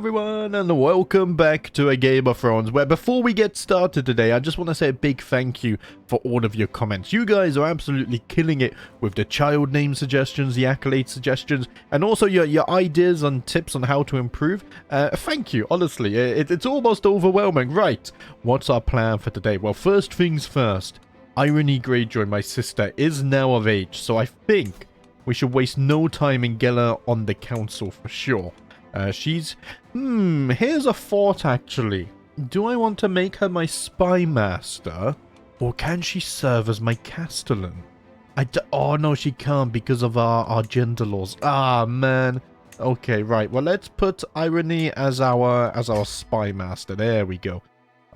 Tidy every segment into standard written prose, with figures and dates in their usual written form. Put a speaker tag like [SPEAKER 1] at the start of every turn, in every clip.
[SPEAKER 1] everyone, and welcome back to a Game of Thrones, where before we get started today, I just want to say a big thank you for all of your comments. You guys are absolutely killing it with the child name suggestions, the accolade suggestions, and also your ideas and tips on how to improve. Thank you, honestly, it's almost overwhelming. Right, what's our plan for today? Well, first things first, Irony Greyjoy, my sister, is now of age, so I think we should waste no time and get her on the council for sure. Here's a thought actually. Do I want to make her my spy master? Or can she serve as my castellan? Oh no, she can't because of our gender laws. Ah, man. Okay, right. Well, let's put Irony as our spy master. There we go.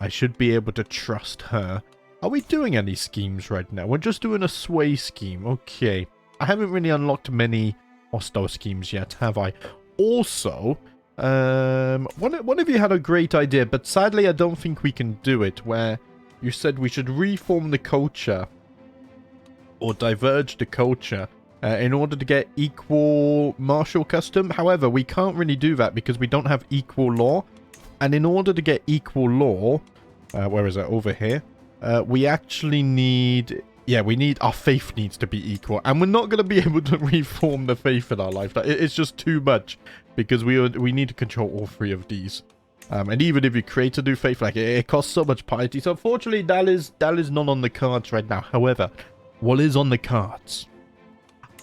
[SPEAKER 1] I should be able to trust her. Are we doing any schemes right now? We're just doing a sway scheme. Okay. I haven't really unlocked many hostile schemes yet, have I? Also, one of you had a great idea, but sadly I don't think we can do it, where you said we should reform the culture, or diverge the culture, in order to get equal martial custom. However, we can't really do that because we don't have equal law, and in order to get equal law, where is it? Over here. We actually need... Yeah, our faith needs to be equal. And we're not going to be able to reform the faith in our life. It's just too much. Because we need to control all three of these. And even if you create a new faith, like it costs so much piety. So unfortunately, that is not on the cards right now. However, what is on the cards?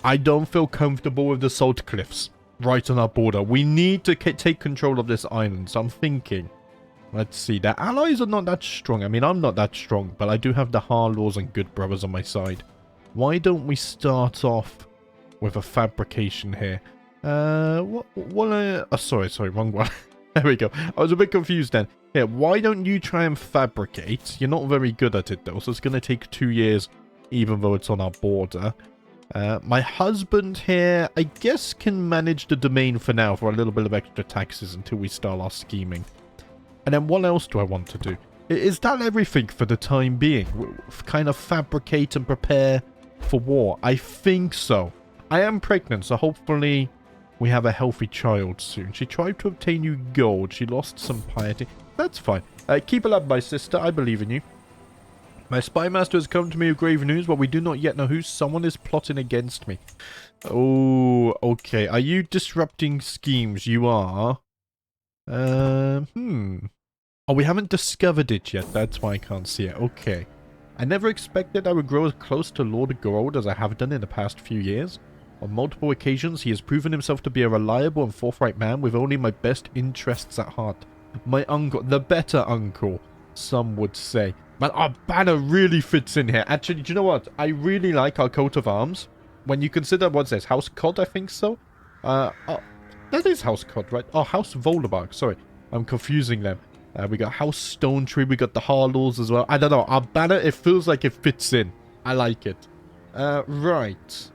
[SPEAKER 1] I don't feel comfortable with the Saltcliffes right on our border. We need to take control of this island. So I'm thinking... Let's see, their allies are not that strong. I mean, I'm not that strong, but I do have the Harlaws and Good Brothers on my side. Why don't we start off with a fabrication here? Sorry, wrong one. There we go. I was a bit confused then. Here, why don't you try and fabricate? You're not very good at it, though, so it's going to take 2 years, even though it's on our border. My husband here, I guess, can manage the domain for now for a little bit of extra taxes until we start our scheming. And then what else do I want to do? Is that everything for the time being? Kind of fabricate and prepare for war? I think so. I am pregnant, so hopefully we have a healthy child soon. She tried to obtain you gold. She lost some piety. That's fine. Keep it up, my sister. I believe in you. My spy master has come to me with grave news, but we do not yet know who. Someone is plotting against me. Oh, okay. Are you disrupting schemes? You are. Oh, we haven't discovered it yet. That's why I can't see it. Okay. I never expected I would grow as close to Lord Gold as I have done in the past few years. On multiple occasions, he has proven himself to be a reliable and forthright man with only my best interests at heart. My uncle, the better uncle, some would say. Man, our banner really fits in here. Actually, do you know what? I really like our coat of arms. When you consider, what's this? House Cod, I think so? That is House Cod, right? Oh, House Volderbark. Sorry, I'm confusing them. We got House Stone Tree. We got the Harlaws as well. I don't know. Our banner, it feels like it fits in. I like it. Right.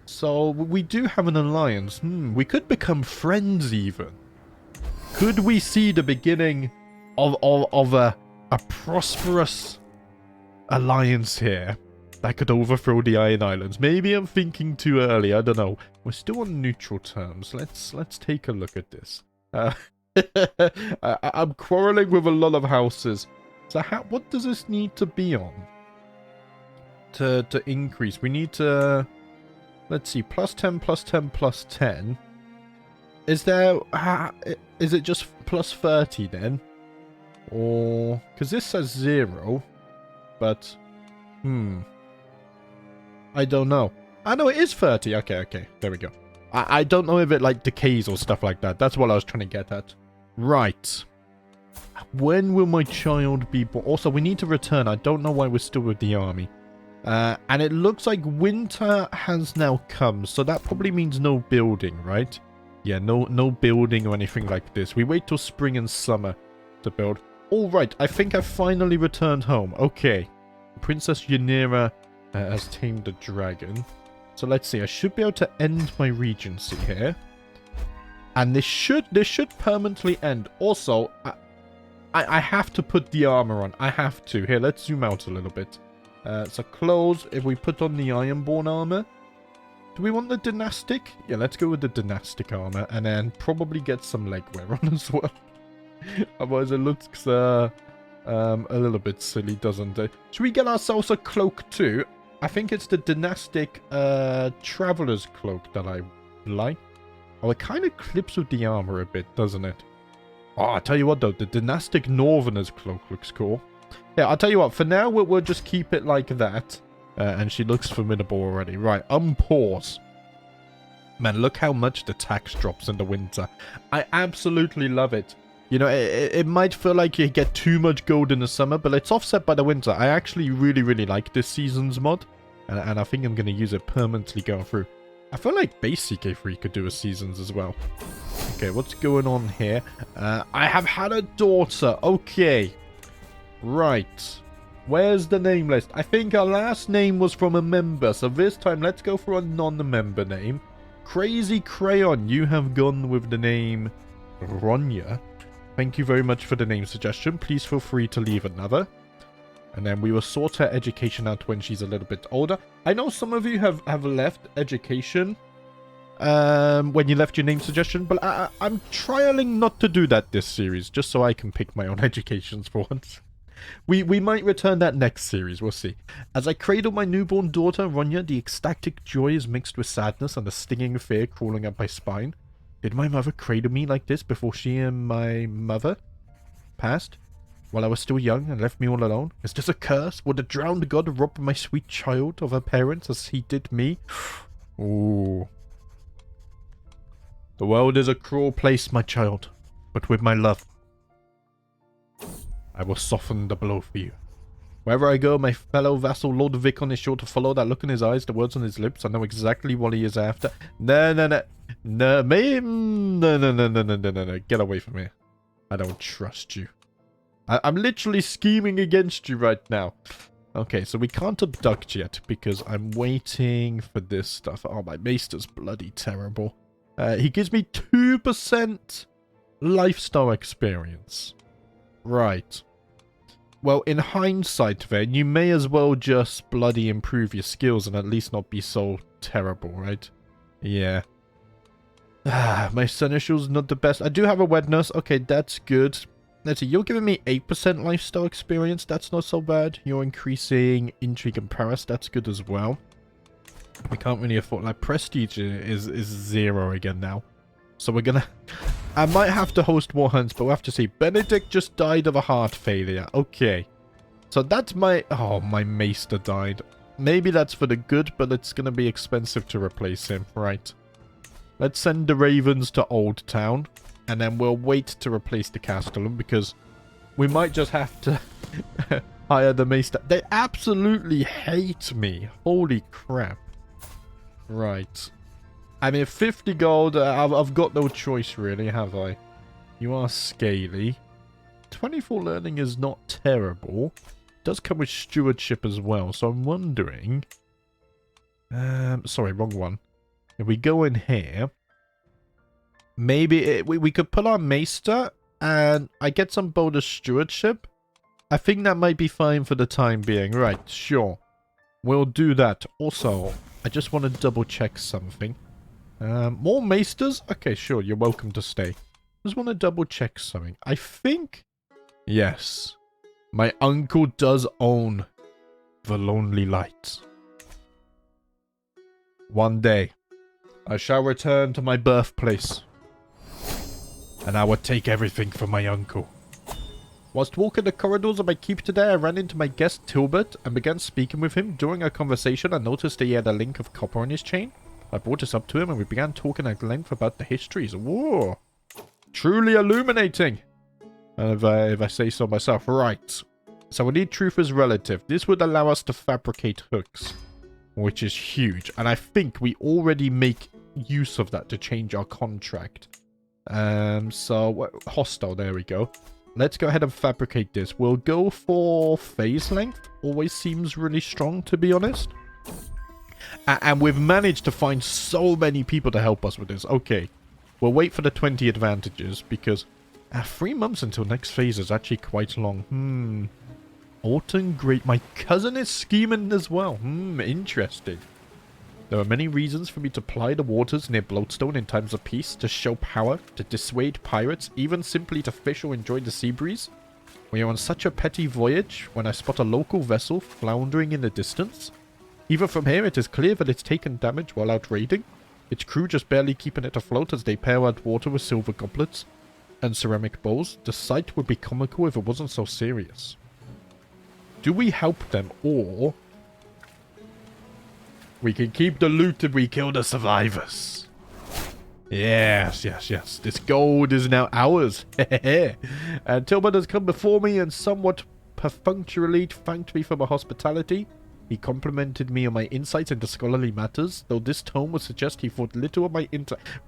[SPEAKER 1] So, we do have an alliance. We could become friends even. Could we see the beginning of a prosperous alliance here that could overthrow the Iron Islands? Maybe I'm thinking too early. I don't know. We're still on neutral terms. Let's take a look at this. I'm quarreling with a lot of houses. So what does this need to be on? To increase. We need to... Let's see. +10, +10, +10. Is there... is it just +30 then? Or... Because this says 0. But... I don't know. I know it is 30. Okay. There we go. I don't know if it, like, decays or stuff like that. That's what I was trying to get at. Right. When will my child be born? Also, we need to return. I don't know why we're still with the army. And it looks like winter has now come. So that probably means no building, right? Yeah, no building or anything like this. We wait till spring and summer to build. All right. I think I finally returned home. Okay. Princess Rhaenyra has tamed the dragon. So let's see. I should be able to end my regency here. And this should permanently end. Also, I have to put the armor on. I have to. Here, let's zoom out a little bit. So close. If we put on the Ironborn armor, Do we want the dynastic? Yeah, let's go with the dynastic armor. And then probably get some legwear on as well. Otherwise it looks a little bit silly, doesn't it? Should we get ourselves a cloak too? I think it's the dynastic traveler's cloak that I like. Oh, it kind of clips with the armor a bit, doesn't it? Oh, I'll tell you what though, the dynastic northerner's cloak looks cool. Yeah, I'll tell you what, for now we'll just keep it like that. And she looks formidable already. Right, unpause. Man, look how much the tax drops in the winter. I absolutely love it. You know, it might feel like you get too much gold in the summer, but it's offset by the winter. I actually really like this season's mod. And I think I'm going to use it permanently going through. I feel like base CK3 could do a seasons as well. Okay, what's going on here? I have had a daughter. Okay. Right. Where's the name list? I think our last name was from a member. So this time, let's go for a non-member name. Crazy Crayon, you have gone with the name Ronya. Thank you very much for the name suggestion. Please feel free to leave another. And then we will sort her education out when she's a little bit older. I know some of you have left education when you left your name suggestion, but I'm trialing not to do that this series, just so I can pick my own educations for once. We might return that next series, we'll see. As I cradle my newborn daughter, Ronya, the ecstatic joy is mixed with sadness and a stinging fear crawling up my spine. Did my mother cradle me like this before she and my mother passed? While I was still young and left me all alone? Is this a curse? Would the drowned god rob my sweet child of her parents as he did me? Ooh. The world is a cruel place, my child, but with my love, I will soften the blow for you. Wherever I go, my fellow vassal Lord Vicon is sure to follow. That look in his eyes, the words on his lips. I know exactly what he is after. No. Get away from me. I don't trust you. I'm literally scheming against you right now. Okay, so we can't abduct yet because I'm waiting for this stuff. Oh, my maester's bloody terrible. He gives me 2% lifestyle experience. Right. Well, in hindsight then, you may as well just bloody improve your skills and at least not be so terrible, right? Yeah. My seneschal's not the best. I do have a wet nurse. Okay, that's good. Let's see, you're giving me 8% lifestyle experience. That's not so bad. You're increasing intrigue and prowess. That's good as well. We can't really afford... Like, prestige is 0 again now. So we're gonna... I might have to host more hunts, but we'll have to see. Benedict just died of a heart failure. Okay. So that's my... Oh, my maester died. Maybe that's for the good, but it's gonna be expensive to replace him. Right. Let's send the ravens to Old Town. And then we'll wait to replace the Castellan, because we might just have to hire the maester. They absolutely hate me. Holy crap. Right. I mean, 50 gold, I've got no choice really, have I? You are scaly. 24 learning is not terrible. It does come with stewardship as well, so I'm wondering... sorry, wrong one. If we go in here... Maybe we could pull our maester and I get some bonus stewardship. I think that might be fine for the time being. Right, sure. We'll do that. Also, I just want to double check something. More maesters? Okay, sure. You're welcome to stay. Just want to double check something. I think... Yes. My uncle does own the Lonely Light. One day, I shall return to my birthplace. And I would take everything from my uncle. Whilst walking the corridors of my keep today, I ran into my guest Tilbert and began speaking with him. During our conversation, I noticed that he had a link of copper on his chain. I brought this up to him and we began talking at length about the histories. Whoa! Truly illuminating! If I say so myself. Right. So we need truth as relative. This would allow us to fabricate hooks, which is huge. And I think we already make use of that to change our contract. So, hostile, there we go. Let's go ahead and fabricate this. We'll go for phase length. Always seems really strong, to be honest. And we've managed to find so many people to help us with this. Okay. We'll wait for the 20 advantages, because 3 months until next phase is actually quite long. Alton Great. My cousin is scheming as well. Interesting. There are many reasons for me to ply the waters near Bloatstone in times of peace, to show power, to dissuade pirates, even simply to fish or enjoy the sea breeze. We are on such a petty voyage when I spot a local vessel floundering in the distance. Even from here, it is clear that it's taken damage while out raiding. Its crew just barely keeping it afloat as they pair out water with silver goblets and ceramic bowls. The sight would be comical if it wasn't so serious. Do we help them, or we can keep the loot if we kill the survivors? Yes, yes, yes. This gold is now ours. And Tilbert has come before me and somewhat perfunctorily thanked me for my hospitality. He complimented me on my insights into scholarly matters, though this tone would suggest he thought little of my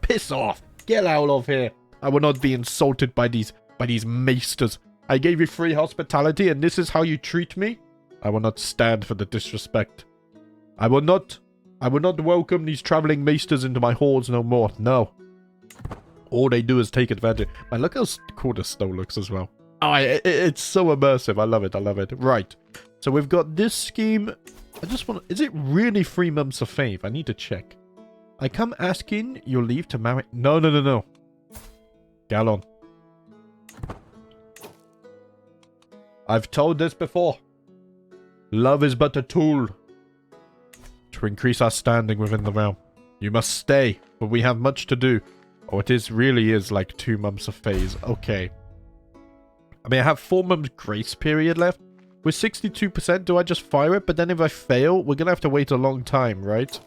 [SPEAKER 1] Piss off! Get out of here! I will not be insulted by these maesters. I gave you free hospitality, and this is how you treat me? I will not stand for the disrespect. I will not welcome these traveling maesters into my halls no more. No. All they do is take advantage. Man, look how cool this snow looks as well. Oh, it's so immersive. I love it. I love it. Right. So we've got this scheme. I just want to... Is it really 3 months of faith? I need to check. I come asking your leave to marry... No, no, no, no. Gallon. I've told this before. Love is but a tool to increase our standing within the realm. You must stay, but we have much to do. Oh, really is like 2 months of phase. Okay. I mean, I have 4 months grace period left. With 62%, do I just fire it? But then if I fail, we're going to have to wait a long time, right?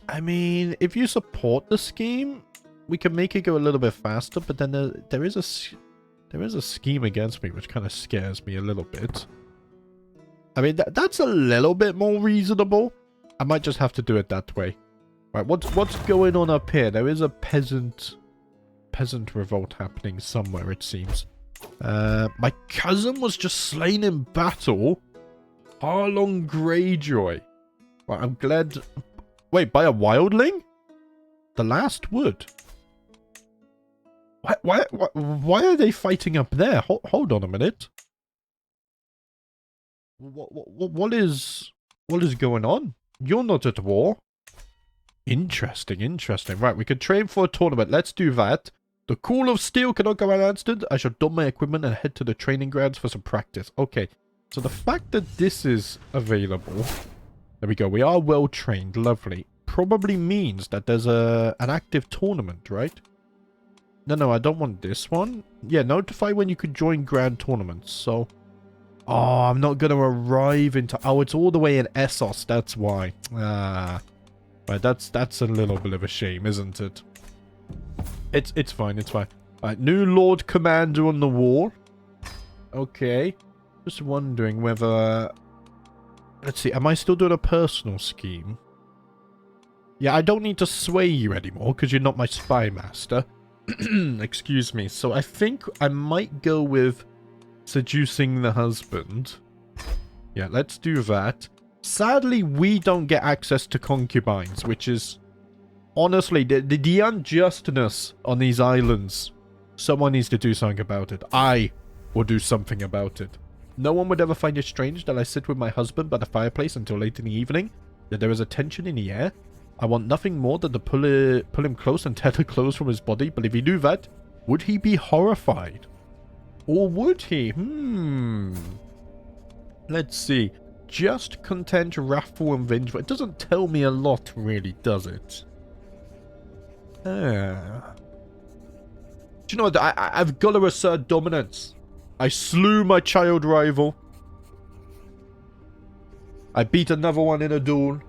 [SPEAKER 1] I mean, if you support the scheme, we can make it go a little bit faster. But then there is a scheme against me, which kind of scares me a little bit. I mean, that's a little bit more reasonable. I might just have to do it that way. Right, what's going on up here? There is a peasant revolt happening somewhere, it seems. My cousin was just slain in battle. Harlong Greyjoy. Right, I'm glad... Wait, by a wildling? The last wood. Why are they fighting up there? Hold on a minute. What is going on? You're not at war. Interesting, interesting. Right, we could train for a tournament. Let's do that. The Call of Steel cannot go unanswered. I shall don my equipment and head to the training grounds for some practice. Okay, so the fact that this is available... There we go. We are well trained. Lovely. Probably means that there's an active tournament, right? No, I don't want this one. Yeah, notify when you could join grand tournaments. So... Oh, I'm not going to arrive into... Oh, it's all the way in Essos. That's why. Ah... Right, that's a little bit of a shame, isn't it? It's fine, it's fine. Right, new Lord Commander on the wall. Okay. Just wondering whether... Let's see, am I still doing a personal scheme? Yeah, I don't need to sway you anymore, because you're not my spy master. Excuse me. So I think I might go with seducing the husband. Yeah, let's do that. Sadly, we don't get access to concubines, which is... Honestly, the unjustness on these islands. Someone needs to do something about it. I will do something about it. No one would ever find it strange that I sit with my husband by the fireplace until late in the evening, that there is a tension in the air. I want nothing more than to pull him close and tear the clothes from his body, but if he do that, would he be horrified? Or would he? Let's see. Just content, wrathful, and vengeful. It doesn't tell me a lot, really, does it? Do you know what? I've got to assert dominance. I slew my child rival. I beat another one in a duel.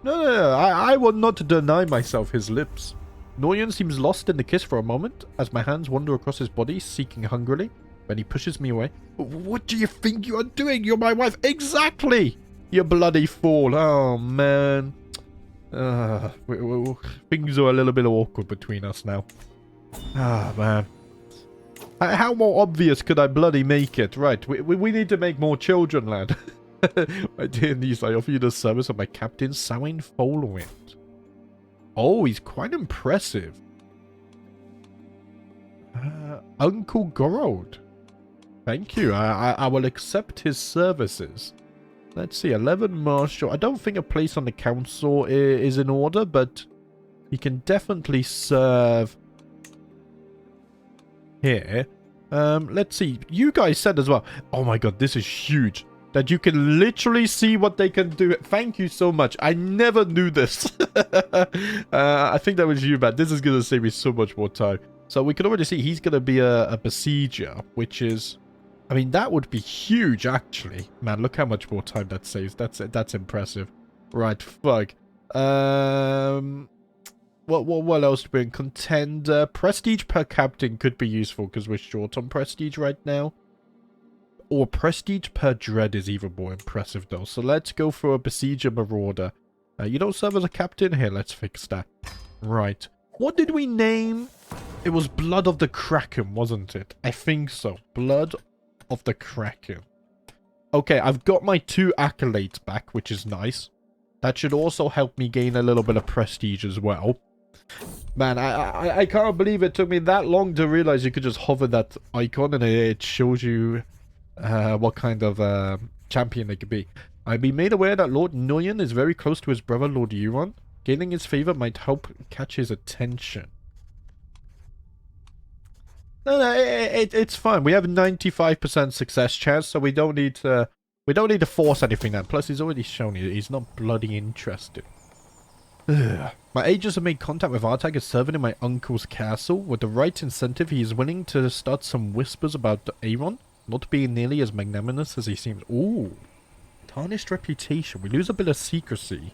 [SPEAKER 1] No. I will not deny myself his lips. Noyan seems lost in the kiss for a moment, as my hands wander across his body, seeking hungrily. Then he pushes me away. What do you think you are doing? You're my wife. Exactly! You bloody fool. Oh, man. Things are a little bit awkward between us now. Ah, man. How more obvious could I bloody make it? Right, we need to make more children, lad. My dear niece, I offer you the service of my captain, Samhain Foalwind. Oh, he's quite impressive. Uncle Gorod. Thank you. I will accept his services. Let's see, 11 marshal. I don't think a place on the council is in order, but he can definitely serve here. Let's see. You guys said as well. Oh my god, this is huge. That you can literally see what they can do. Thank you so much. I never knew this. I think that was you, man. This is going to save me so much more time. So we can already see he's going to be a besieger, which is... I mean, that would be huge, actually. Man, look how much more time that saves. That's impressive. Right, fuck. What else do we in? Contender. Prestige per captain could be useful because we're short on prestige right now. Or prestige per dread is even more impressive, though. So let's go for a besieger marauder. You don't serve as a captain? Here, let's fix that. Right. What did we name? It was Blood of the Kraken, wasn't it? I think so. Blood of the Kraken. Okay, I've got my 2 accolades back, which is nice. That should also help me gain a little bit of prestige as well. Man, I can't believe it took me that long to realize you could just hover that icon and it shows you what kind of champion they could be. I've been made aware that Lord Nguyen is very close to his brother Lord Euron. Gaining his favor might help catch his attention. No, it's fine. We have a 95% success chance, so we don't need to force anything now. Plus, he's already shown he's not bloody interested. Ugh. My agents have made contact with Artag as serving in my uncle's castle. With the right incentive, he is willing to start some whispers about Aeron, not being nearly as magnanimous as he seems. Ooh. Tarnished reputation. We lose a bit of secrecy.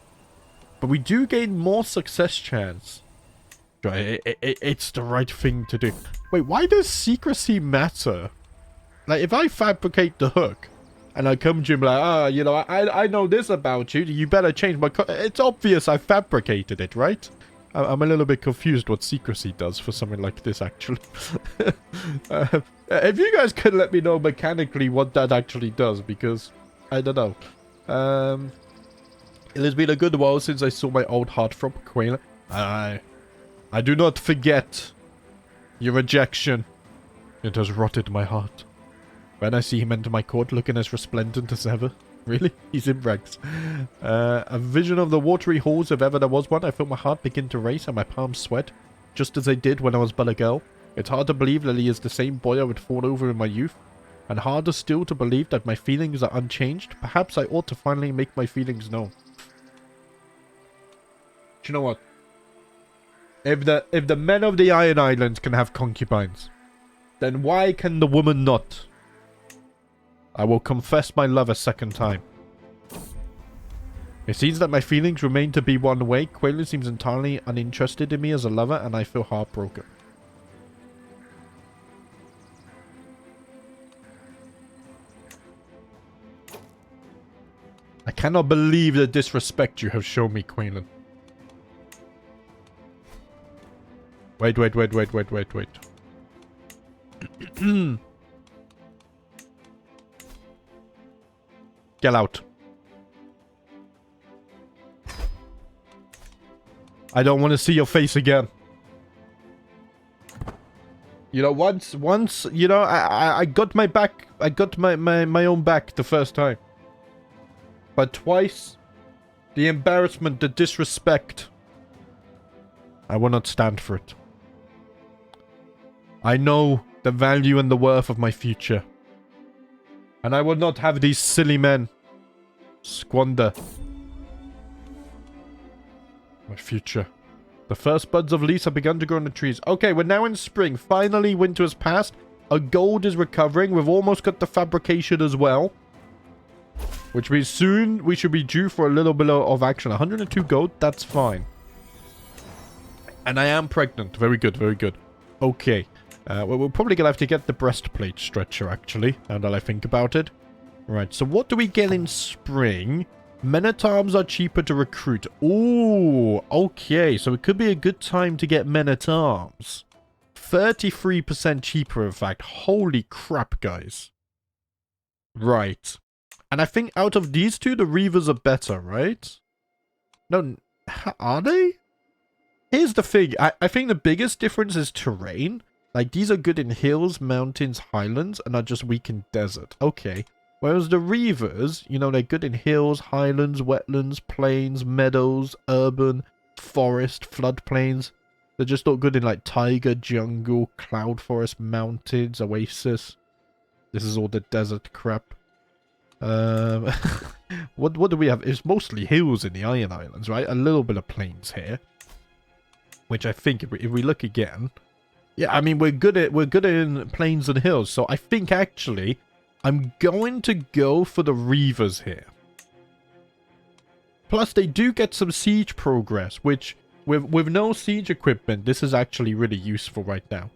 [SPEAKER 1] But we do gain more success chance. It's the right thing to do. Wait, why does secrecy matter? Like, if I fabricate the hook, and I come to him like, you know, I know this about you, you better change my... It's obvious I fabricated it, right? I'm a little bit confused what secrecy does for something like this, actually. If you guys could let me know mechanically what that actually does, because I don't know. It has been a good while since I saw my old heartthrob, Quayle. I do not forget your rejection. It has rotted my heart. When I see him enter my court looking as resplendent as ever. Really? He's in rags. A vision of the watery halls, if ever there was one. I felt my heart begin to race and my palms sweat, just as they did when I was but a girl. It's hard to believe that he is the same boy I would fall over in my youth. And harder still to believe that my feelings are unchanged. Perhaps I ought to finally make my feelings known. Do you know what? If the men of the Iron Islands can have concubines, then why can the woman not? I will confess my love a second time. It seems that my feelings remain to be one way. Quayle seems entirely uninterested in me as a lover, and I feel heartbroken. I cannot believe the disrespect you have shown me, Quayle. Wait. Get out. I don't want to see your face again. You know, once, you know, I got my back, I got my own back the first time. But twice, the embarrassment, the disrespect, I will not stand for it. I know the value and the worth of my future. And I will not have these silly men squander my future. The first buds of leaves have begun to grow on the trees. Okay, we're now in spring. Finally, winter has passed. Our gold is recovering. We've almost got the fabrication as well. Which means soon we should be due for a little bit of action. 102 gold, that's fine. And I am pregnant. Very good, very good. Okay. We're probably going to have to get the breastplate stretcher, actually, now that I think about it. Right, so what do we get in spring? Men-at-arms are cheaper to recruit. Ooh, okay, so it could be a good time to get men-at-arms. 33% cheaper, in fact. Holy crap, guys. Right. And I think out of these two, the Reavers are better, right? No, are they? Here's the thing. I think the biggest difference is terrain. Like, these are good in hills, mountains, highlands, and are just weak in desert. Okay. Whereas the Reavers, you know, they're good in hills, highlands, wetlands, plains, meadows, urban, forest, floodplains. They're just not good in like taiga, jungle, cloud forest, mountains, oasis. This is all the desert crap. What do we have? It's mostly hills in the Iron Islands, right? A little bit of plains here. Which I think if we look again, yeah, I mean we're good in plains and hills. So I think actually I'm going to go for the Reavers here. Plus they do get some siege progress, which with no siege equipment, this is actually really useful right now.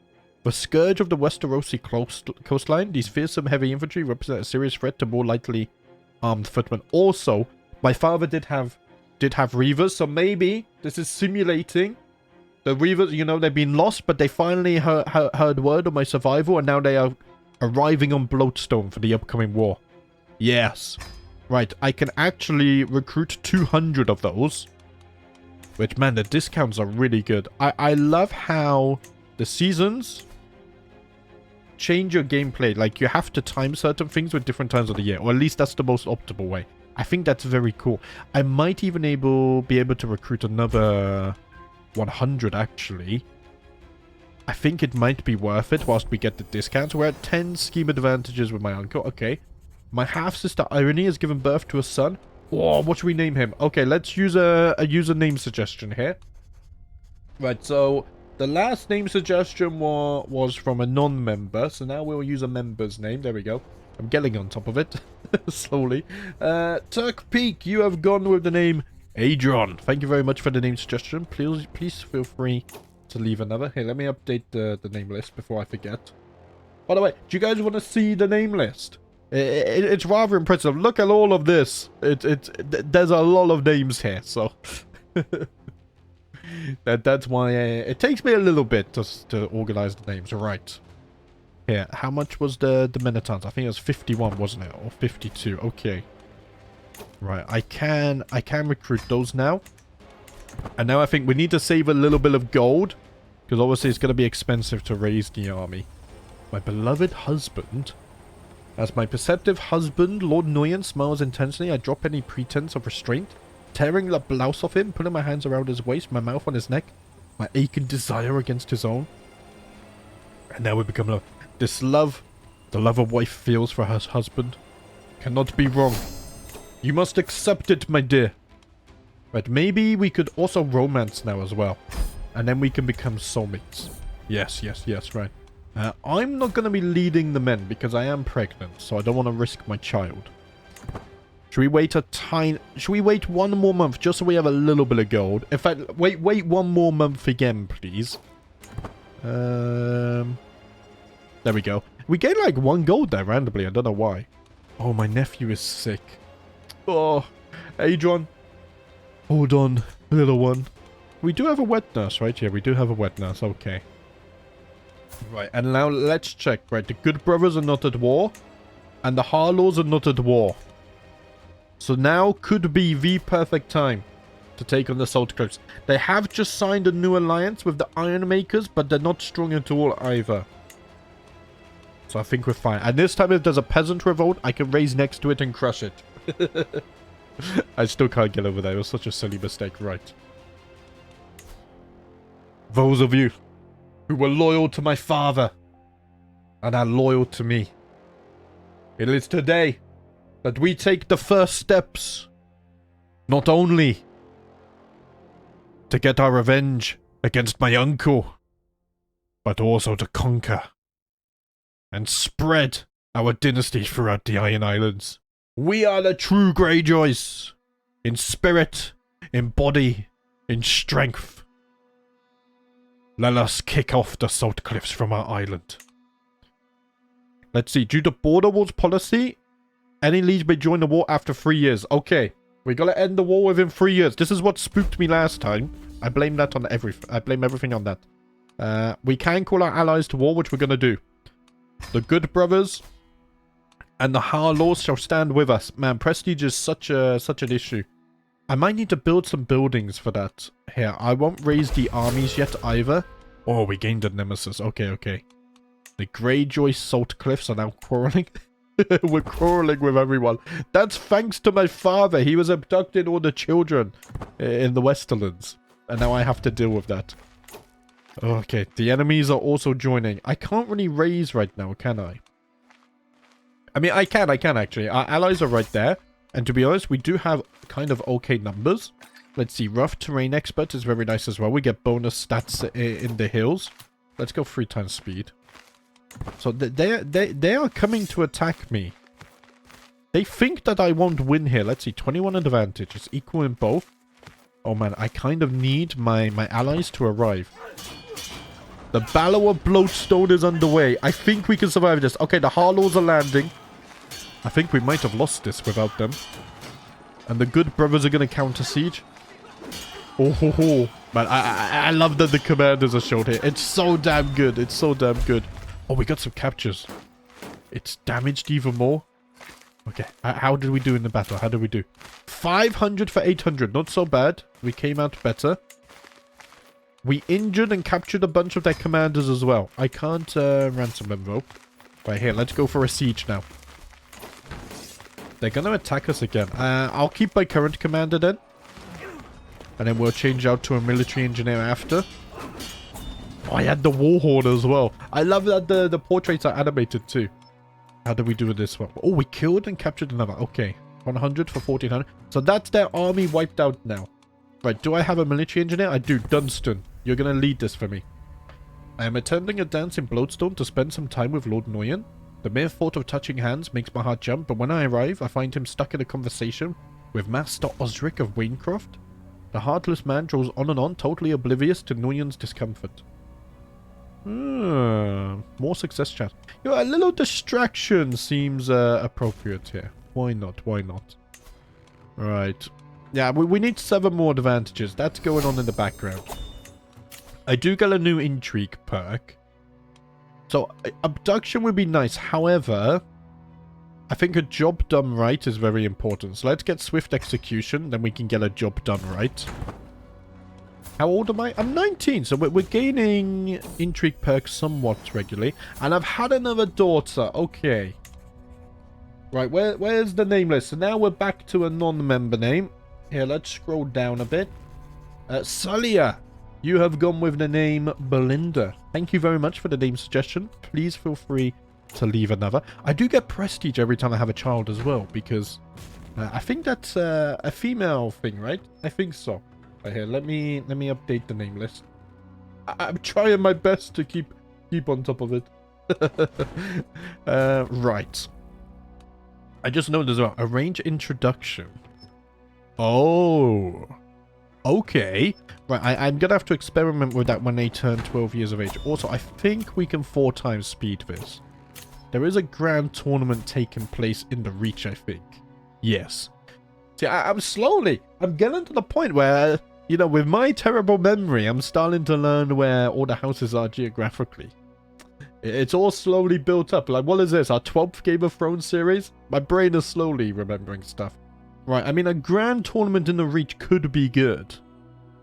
[SPEAKER 1] The Scourge of the Westerosi coastline, these fearsome heavy infantry represent a serious threat to more lightly armed footmen. Also, my father did have Reavers, so maybe this is simulating the Reavers. You know, they've been lost, but they finally heard word of my survival, and now they are arriving on Bloatstone for the upcoming war. Yes. Right, I can actually recruit 200 of those. Which, man, the discounts are really good. I love how the seasons change your gameplay. Like, you have to time certain things with different times of the year. Or at least that's the most optimal way. I think that's very cool. I might even be able to recruit another 100, actually. I think it might be worth it whilst we get the discounts. We're at 10 scheme advantages with my uncle. Okay. My half-sister Irony has given birth to a son. Oh, what should we name him? Okay, let's use a user name suggestion here. Right, so the last name suggestion was from a non-member. So now we'll use a member's name. There we go. I'm getting on top of it. Slowly. Turk Peak, you have gone with the name Adron. Thank you very much for the name suggestion. Please feel free to leave another. Here, let me update the name list before I forget. By the way, do you guys want to see the name list? It's rather impressive. Look at all of this. There's a lot of names here, so that's why it takes me a little bit to organize the names. Right. Here, how much was the Minotaurs? I think it was 51, wasn't it? Or 52. Okay. Right, I can recruit those now. And now I think we need to save a little bit of gold, because obviously it's going to be expensive to raise the army. My beloved husband. As my perceptive husband, Lord Nguyen, smiles intensely, I drop any pretense of restraint, tearing the blouse off him, putting my hands around his waist, my mouth on his neck, my aching desire against his own. And now we become love. This love, the love a wife feels for her husband, cannot be wrong. You must accept it, my dear. Right, maybe we could also romance now as well. And then we can become soulmates. Yes, right. I'm not going to be leading the men because I am pregnant, so I don't want to risk my child. Should we wait should we wait one more month just so we have a little bit of gold? In fact, wait one more month again, please. There we go. We gained like 1 gold there randomly. I don't know why. Oh, my nephew is sick. Oh, Adron. Hold on, little one. We do have a wet nurse, right? Yeah, we do have a wet nurse. Okay. Right, and now let's check. Right, the Good Brothers are not at war. And the Harlaws are not at war. So now could be the perfect time to take on the Saltcliffes. They have just signed a new alliance with the Ironmakers, but they're not strong at all either. So I think we're fine. And this time if there's a peasant revolt, I can raise next to it and crush it. I still can't get over there. It was such a silly mistake. Right. Those of you who were loyal to my father and are loyal to me, it is today that we take the first steps, not only to get our revenge against my uncle, but also to conquer and spread our dynasty throughout the Iron Islands. We are the true Greyjoys, in spirit, in body, in strength. Let us kick off the Saltcliffes from our island. Let's see. Due to border wars policy, any liege may join the war after 3 years. Okay. We gotta end the war within 3 years. This is what spooked me last time. I blame that on I blame everything on that. We can call our allies to war, which we're gonna do. The Good Brothers and the Harlaws shall stand with us. Man, prestige is such an issue. I might need to build some buildings for that. Here, I won't raise the armies yet either. Oh, we gained a nemesis. Okay. The Greyjoy Saltcliffes are now quarreling. We're quarreling with everyone. That's thanks to my father. He was abducting all the children in the Westerlands. And now I have to deal with that. Okay, the enemies are also joining. I can't really raise right now, can I? I mean, I can actually. Our allies are right there. And to be honest, we do have kind of okay numbers. Let's see, rough terrain expert is very nice as well. We get bonus stats in the hills. Let's go 3 times speed. So they are coming to attack me. They think that I won't win here. Let's see, 21 advantage. It's equal in both. Oh man, I kind of need my allies to arrive. The Battle of Bloatstone is underway. I think we can survive this. Okay, the Harlows are landing. I think we might have lost this without them. And the good brothers are going to counter siege. Oh, ho, ho. Man, I love that the commanders are shown here. It's so damn good. It's so damn good. Oh, we got some captures. It's damaged even more. Okay, how did we do in the battle? How did we do? 500 for 800. Not so bad. We came out better. We injured and captured a bunch of their commanders as well. I can't ransom them though. Right, here, let's go for a siege now. They're going to attack us again. I'll keep my current commander then. And then we'll change out to a military engineer after. Oh, I had the Warhorn as well. I love that the portraits are animated too. How did we do with this one? Oh, we killed and captured another. Okay. 100 for 1400. So that's their army wiped out now. Right, do I have a military engineer? I do. Dunstan. You're going to lead this for me. I am attending a dance in Bloatstone to spend some time with Lord Noyan. The mere thought of touching hands makes my heart jump, but when I arrive, I find him stuck in a conversation with Master Osric of Wainecroft. The heartless man draws on and on, totally oblivious to Noyan's discomfort. More success chat. You know, a little distraction seems appropriate here. Why not? Why not? Right. Yeah, we need 7 more advantages. That's going on in the background. I do get a new intrigue perk. So, abduction would be nice. However, I think a job done right is very important. So let's get swift execution. Then we can get a job done right. How old am I? I'm 19. So we're gaining intrigue perks somewhat regularly. And I've had another daughter. Okay. Right, where's the name list? So now we're back to a non-member name. Here, let's scroll down a bit. Salia, you have gone with the name Belinda. Thank you very much for the name suggestion. Please feel free to leave another. I do get prestige every time I have a child as well, because I think that's a female thing, right? I think so. Right here, let me update the name list. I'm trying my best to keep on top of it. Right. I just noticed as well. Arrange introduction. Oh. Okay. Right, I'm going to have to experiment with that when they turn 12 years of age. Also, I think we can 4 times speed this. There is a grand tournament taking place in the Reach, I think. Yes. See, I'm getting to the point where, you know, with my terrible memory, I'm starting to learn where all the houses are geographically. It's all slowly built up. Like, what is this? Our 12th Game of Thrones series? My brain is slowly remembering stuff. Right, I mean, a grand tournament in the Reach could be good.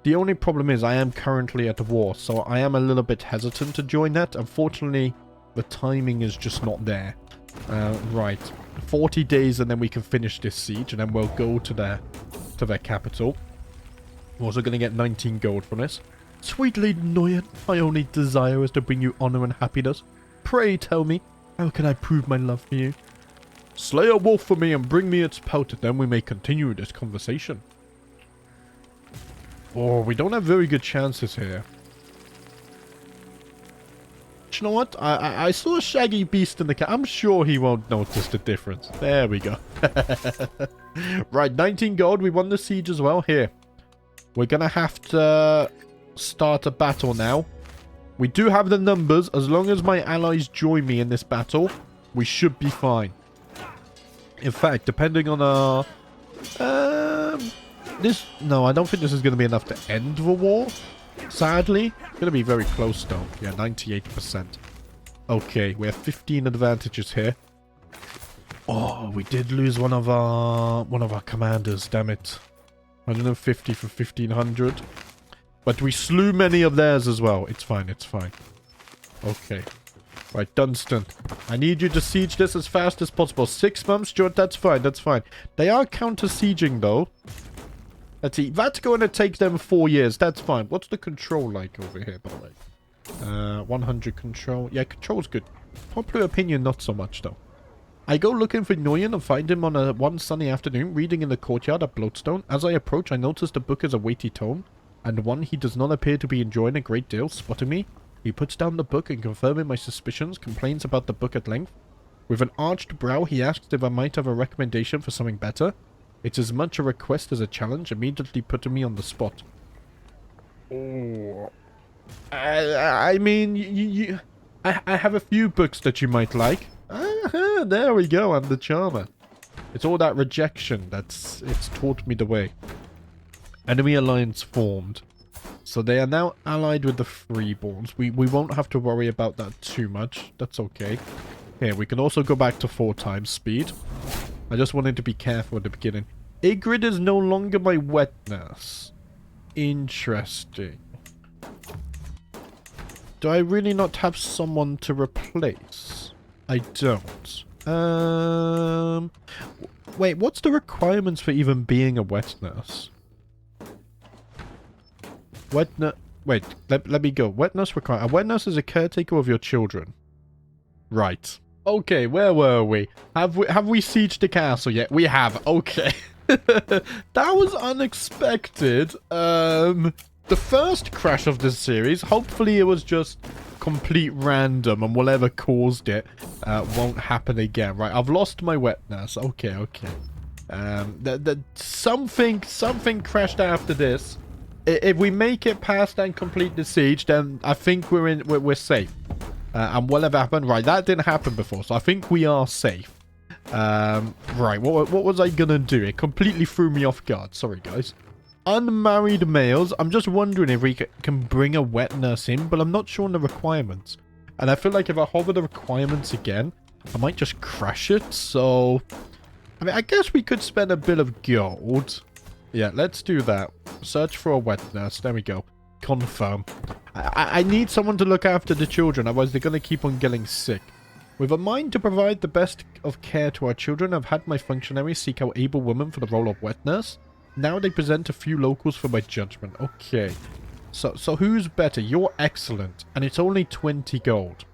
[SPEAKER 1] The only problem is I am currently at war, so I am a little bit hesitant to join that. Unfortunately, the timing is just not there. Right, 40 days and then we can finish this siege, and then we'll go to their capital. We're also going to get 19 gold from this. Sweet Lady Noyan, my only desire is to bring you honor and happiness. Pray tell me, how can I prove my love for you? Slay a wolf for me and bring me its pelt, then we may continue this conversation. Oh, we don't have very good chances here. You know what? I saw a shaggy beast in the cat. I'm sure he won't notice the difference. There we go. Right, 19 gold. We won the siege as well. Here. We're going to have to start a battle now. We do have the numbers. As long as my allies join me in this battle, we should be fine. In fact, depending on our... No, I don't think this is going to be enough to end the war. Sadly. It's going to be very close though. Yeah, 98%. Okay, we have 15 advantages here. Oh, we did lose one of our commanders, damn it. 150 for 1500. But we slew many of theirs as well. It's fine, it's fine. Okay. Right, Dunstan. I need you to siege this as fast as possible. 6 months, Stuart, that's fine, that's fine. They are counter-sieging, though. Let's see. That's going to take them 4 years. That's fine. What's the control like over here, by the way? 100 control. Yeah, control's good. Popular opinion, not so much, though. I go looking for Nguyen and find him on one sunny afternoon, reading in the courtyard at Bloodstone. As I approach, I notice the book has a weighty tone, and one he does not appear to be enjoying a great deal. Spotting me, he puts down the book and, confirming my suspicions, complains about the book at length. With an arched brow, he asks if I might have a recommendation for something better. It's as much a request as a challenge, immediately putting me on the spot. Oh. I mean, I have a few books that you might like. There we go, I'm the charmer. It's all that rejection it's taught me the way. Enemy alliance formed. So they are now allied with the Freeborns. We won't have to worry about that too much. That's okay. Here, we can also go back to 4 times speed. I just wanted to be careful at the beginning. Ygritte is no longer my wet nurse. Interesting. Do I really not have someone to replace? I don't. Wait, what's the requirements for even being a wet nurse? Wait, let me go. Wet nurse require. A wet nurse is a caretaker of your children. Right. Okay, where were we? Have we sieged the castle yet? We have. Okay. That was unexpected. The first crash of this series, hopefully it was just complete random and whatever caused it won't happen again. Right, I've lost my wet nurse. Okay. Something crashed after this. If we make it past and complete the siege, then I think we're safe. And whatever happened, right, that didn't happen before, so I think we are safe. Right, what was I gonna do? It completely threw me off guard. Sorry, guys. Unmarried males. I'm just wondering if we can bring a wet nurse in, but I'm not sure on the requirements. And I feel like if I hover the requirements again, I might just crash it. So, I mean, I guess we could spend a bit of gold. Yeah, let's do that. Search for a wet nurse. There we go. Confirm. I need someone to look after the children, otherwise they're going to keep on getting sick. With a mind to provide the best of care to our children, I've had my functionaries seek out able women for the role of wet nurse. Now they present a few locals for my judgment. Okay. So who's better? You're excellent. And it's only 20 gold.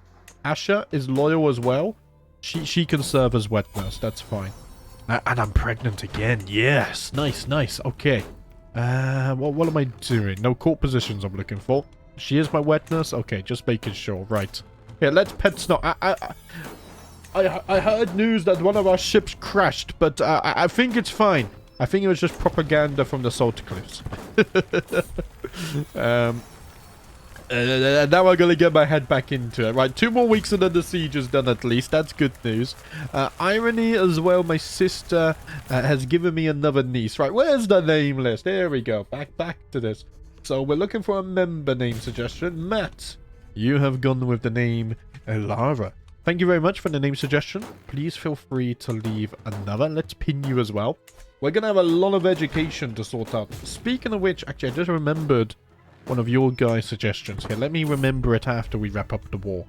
[SPEAKER 1] Asha is loyal as well. She can serve as wet nurse. That's fine. And I'm pregnant again. Yes. Nice. Okay. What am I doing? No court positions I'm looking for. She is my wet nurse? Okay, just making sure. Right. Here, let's pet Snow. I heard news that one of our ships crashed, but I think it's fine. I think it was just propaganda from the Saltcliffes. Now I'm going to get my head back into it. Right, 2 more weeks and then the siege is done at least. That's good news. Irony as well. My sister has given me another niece. Right, where's the name list? There we go. Back to this. So we're looking for a member name suggestion. Matt, you have gone with the name Elara. Thank you very much for the name suggestion. Please feel free to leave another. Let's pin you as well. We're going to have a lot of education to sort out. Speaking of which, actually, I just remembered one of your guys' suggestions here. Let me remember it after we wrap up the war.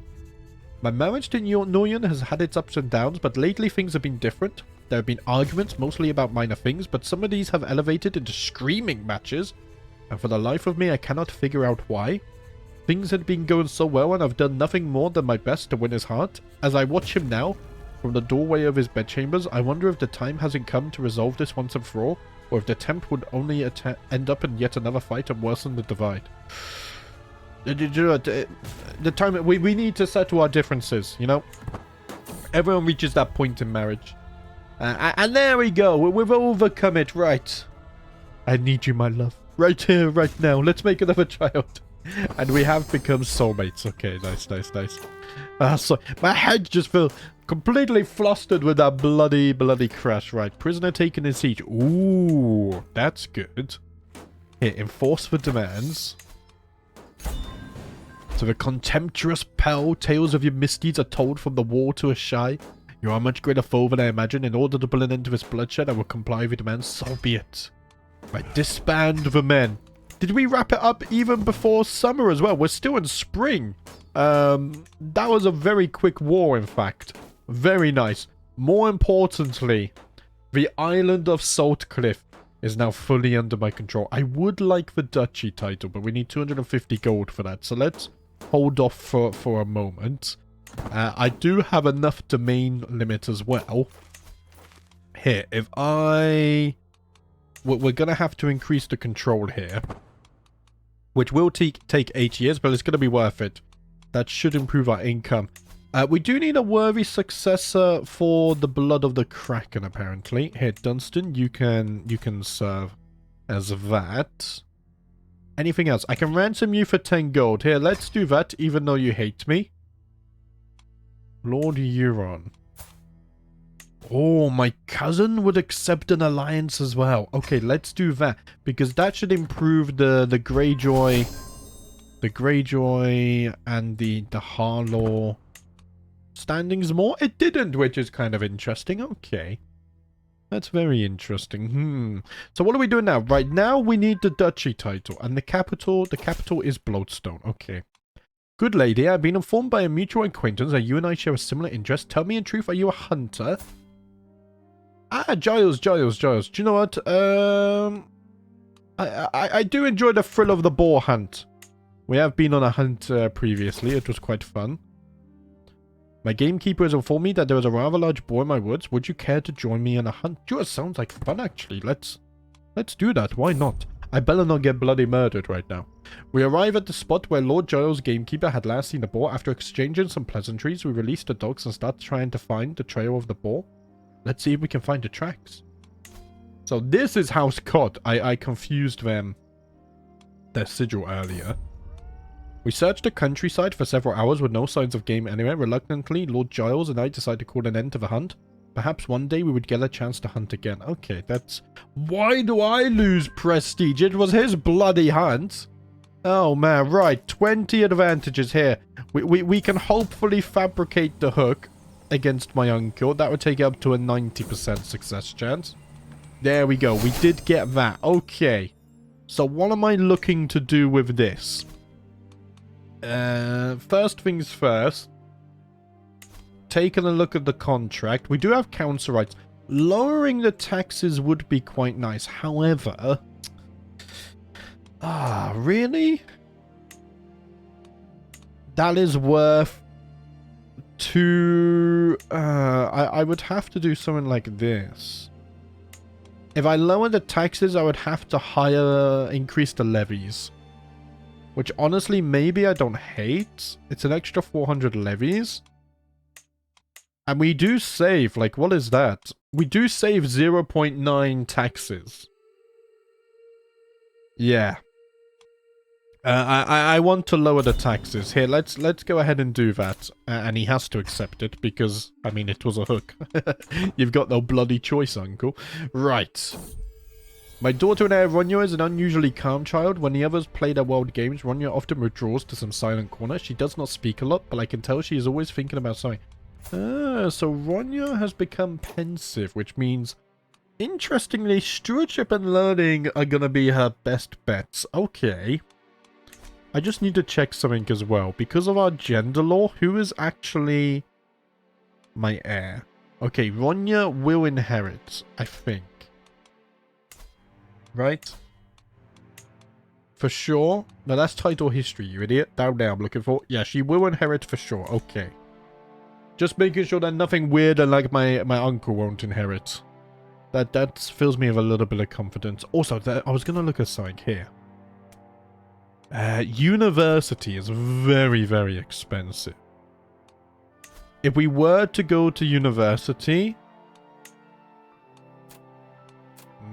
[SPEAKER 1] My marriage to Nguyen has had its ups and downs, but lately things have been different. There have been arguments, mostly about minor things, but some of these have elevated into screaming matches. And for the life of me, I cannot figure out why. Things had been going so well, and I've done nothing more than my best to win his heart. As I watch him now, from the doorway of his bedchambers, I wonder if the time hasn't come to resolve this once and for all, or if the attempt would only end up in yet another fight and worsen the divide. The time we need to settle our differences, you know? Everyone reaches that point in marriage. And there we go. We've overcome it, right? I need you, my love. Right here, right now. Let's make another child. And we have become soulmates. Okay, nice. So my head just felt completely flustered with that bloody crash. Right, prisoner taken in siege. Ooh, that's good. Here, enforce the demands. To the contemptuous Pell, tales of your misdeeds are told from the wall to a shy. You are a much greater foe than I imagine. In order to put an end to this bloodshed, I will comply with your demands. So be it. Right, disband the men. Did we wrap it up even before summer as well? We're still in spring. That was a very quick war, in fact. Very nice. More importantly, the island of Saltcliffe is now fully under my control. I would like the duchy title, but we need 250 gold for that. So let's hold off for a moment. I do have enough domain limit as well. Here, if I... We're going to have to increase the control here, which will take 8 years, but it's going to be worth it. That should improve our income. We do need a worthy successor for the blood of the Kraken, apparently. Here, Dunstan, you can serve as that. Anything else? I can ransom you for 10 gold. Here, let's do that, even though you hate me. Lord Euron. Oh, my cousin would accept an alliance as well. Okay, let's do that, because that should improve the Greyjoy... The Greyjoy and the Harlaw standings more. It didn't, which is kind of interesting. Okay. That's very interesting. So what are we doing now? Right now, we need the duchy title, and the capital is Bloodstone. Okay. Good lady, I've been informed by a mutual acquaintance that you and I share a similar interest. Tell me in truth, are you a hunter? Ah, Giles. Do you know what? I do enjoy the thrill of the boar hunt. We have been on a hunt previously. It was quite fun. My gamekeeper has informed me that there is a rather large boar in my woods. Would you care to join me in a hunt? Sure, sounds like fun, actually. Let's do that. Why not? I better not get bloody murdered right now. We arrive at the spot where Lord Giles' gamekeeper had last seen the boar. After exchanging some pleasantries, we release the dogs and start trying to find the trail of the boar. Let's see if we can find the tracks. So this is House Cod. I confused them. Their sigil earlier. We searched the countryside for several hours with no signs of game anywhere. Reluctantly, Lord Giles and I decided to call an end to the hunt. Perhaps one day we would get a chance to hunt again. Okay, that's... Why do I lose prestige? It was his bloody hunt. Oh man, right. 20 advantages here. We can hopefully fabricate the hook against my uncle. That would take it up to a 90% success chance. There we go. We did get that. Okay. So what am I looking to do with this? First things first. Taking a look at the contract. We do have council rights. Lowering the taxes would be quite nice. However... really? That is worth... I would have to do something like this. If I lower the taxes, I would have to increase the levies. Which, honestly, maybe I don't hate. It's an extra 400 levies. And we do save, like, what is that? We do save 0.9 taxes. Yeah. I want to lower the taxes. Here, let's go ahead and do that. And he has to accept it, because, I mean, it was a hook. You've got no bloody choice, uncle. Right. My daughter and I, Ronya, is an unusually calm child. When the others play their wild games, Ronya often withdraws to some silent corner. She does not speak a lot, but I can tell she is always thinking about something. So Ronya has become pensive, which means, interestingly, stewardship and learning are going to be her best bets. Okay. I just need to check something as well. Because of our gender law, who is actually my heir? Okay, Ronya will inherit, I think. Right? For sure? No, that's title history, you idiot. Down there I'm looking for. Yeah, she will inherit for sure. Okay. Just making sure that nothing weird and like my uncle won't inherit. That fills me with a little bit of confidence. Also, I was going to look at something here. University is very, very expensive. If we were to go to university...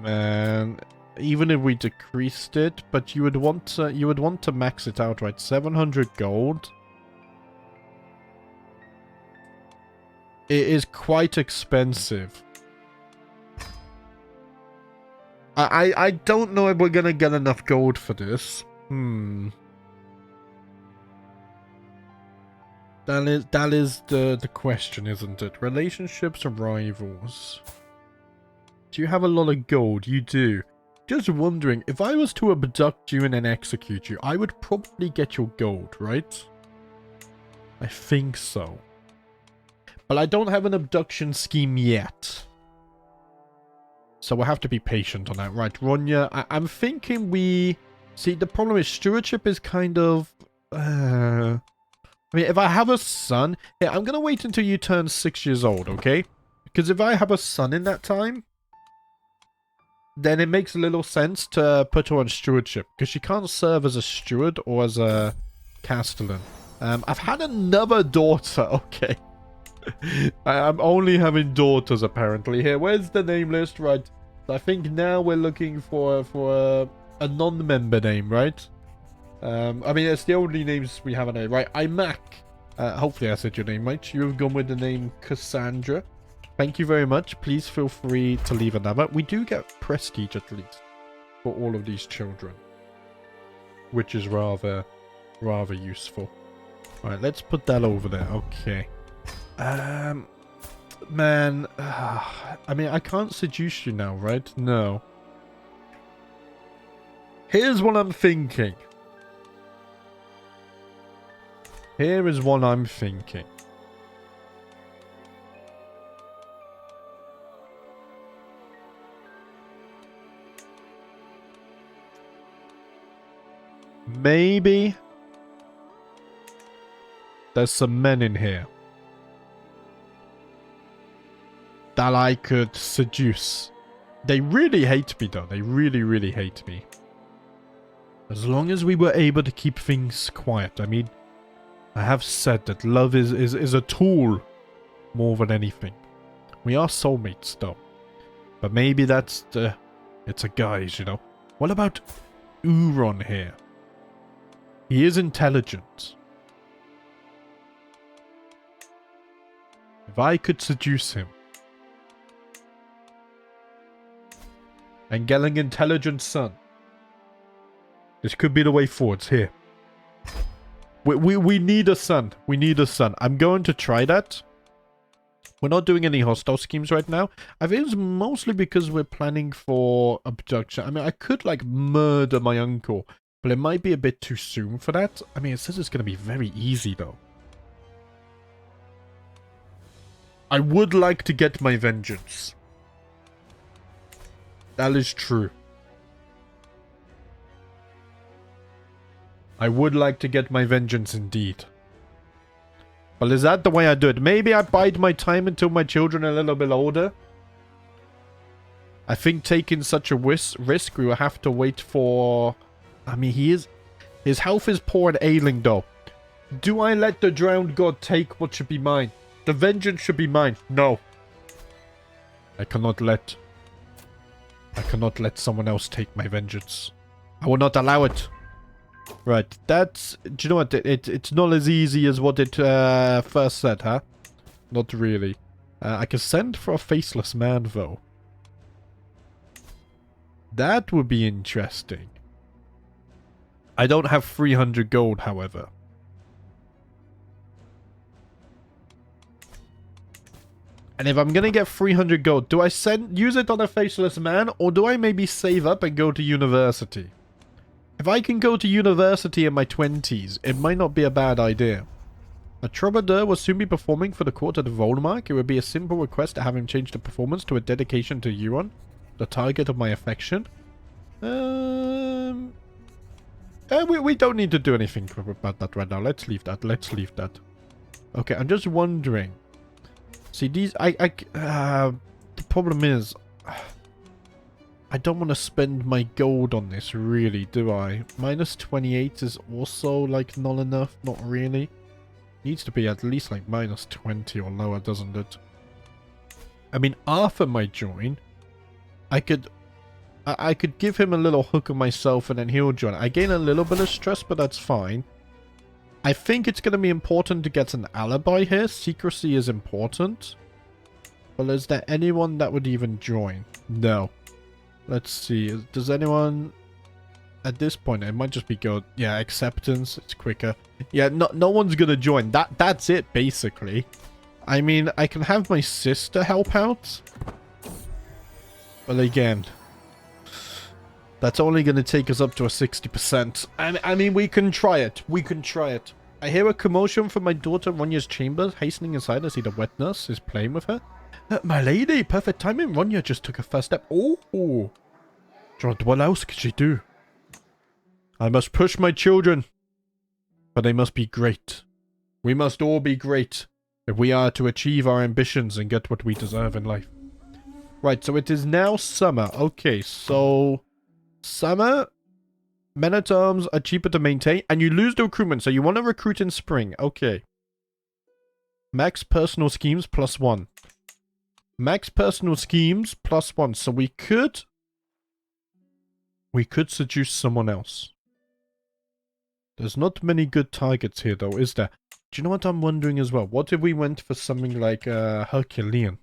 [SPEAKER 1] Man... Even if we decreased it, but you would want to max it out, right? 700 gold. It is quite expensive. I don't know if we're gonna get enough gold for this. That is the question, isn't it? Relationships and rivals. Do you have a lot of gold? You do. Just wondering, if I was to abduct you and then execute you, I would probably get your gold, right? I think so. But I don't have an abduction scheme yet. So we'll have to be patient on that. Right, Ronya, I'm thinking we... See, the problem is stewardship is kind of... I mean, if I have a son... Yeah, I'm going to wait until you turn 6 years old, okay? Because if I have a son in that time, then it makes a little sense to put her on stewardship. Because she can't serve as a steward or as a castellan. I've had another daughter, okay. I'm only having daughters, apparently, here. Where's the name list? Right. I think now we're looking for a non-member name, right? I mean, it's the only names we have on here. Right, Imac. Hopefully I said your name right. You have gone with the name Cassandra. Thank you very much. Please feel free to leave another. We do get prestige, at least, for all of these children. Which is rather useful. Alright, let's put that over there. Okay. Man, I mean, I can't seduce you now, right? No. Here's what I'm thinking. Here is what I'm thinking. Maybe there's some men in here that I could seduce. They really hate me, though. They really hate me. As long as we were able to keep things quiet. I mean, I have said that love is a tool more than anything. We are soulmates, though. But maybe that's the... It's a guise, you know. What about Uron here? He is intelligent. If I could seduce him and get an intelligent son, this could be the way forwards here. We need a son. We need a son. I'm going to try that. We're not doing any hostile schemes right now. I think it's mostly because we're planning for abduction. I mean, I could, like, murder my uncle, but it might be a bit too soon for that. I mean, it says it's going to be very easy, though. I would like to get my vengeance. That is true. I would like to get my vengeance indeed. But is that the way I do it? Maybe I bide my time until my children are a little bit older. I think taking such a risk, we will have to wait for... I mean, his health is poor and ailing, though. Do I let the drowned god take what should be mine? The vengeance should be mine. No. I cannot let someone else take my vengeance. I will not allow it. Right, that's... Do you know what? It's not as easy as what it first said, huh? Not really. I can send for a faceless man, though. That would be interesting. I don't have 300 gold, however. And if I'm gonna get 300 gold, do I use it on a faceless man, or do I maybe save up and go to university? If I can go to university in my 20s, it might not be a bad idea. A troubadour will soon be performing for the court at Volmark. It would be a simple request to have him change the performance to a dedication to Euron, the target of my affection. We don't need to do anything about that right now. Let's leave that. Let's leave that. Okay, I'm just wondering. See, these... the problem is... I don't want to spend my gold on this, really, do I? Minus 28 is also, like, not enough. Not really. Needs to be at least, like, minus 20 or lower, doesn't it? I mean, Arthur might join. I could give him a little hook of myself and then he'll join. I gain a little bit of stress, but that's fine. I think it's going to be important to get an alibi here. Secrecy is important. Well, is there anyone that would even join? No. Let's see. Does anyone... At this point, it might just be good. Yeah, acceptance. It's quicker. Yeah, no one's going to join. That's it, basically. I mean, I can have my sister help out. But again... That's only going to take us up to a 60%. I mean, we can try it. We can try it. I hear a commotion from my daughter Ronya's chamber. Hastening inside, I see the wet nurse is playing with her. My lady, perfect timing. Ronya just took her first step. Oh. John, what else could she do? I must push my children. But they must be great. We must all be great if we are to achieve our ambitions and get what we deserve in life. Right, so it is now summer. Okay, so summer, men-at-arms are cheaper to maintain, and you lose the recruitment, so you want to recruit in spring. Okay. Max personal schemes +1. Max personal schemes +1. So we could seduce someone else. There's not many good targets here, though, is there? Do you know what I'm wondering as well? What if we went for something like Herculean?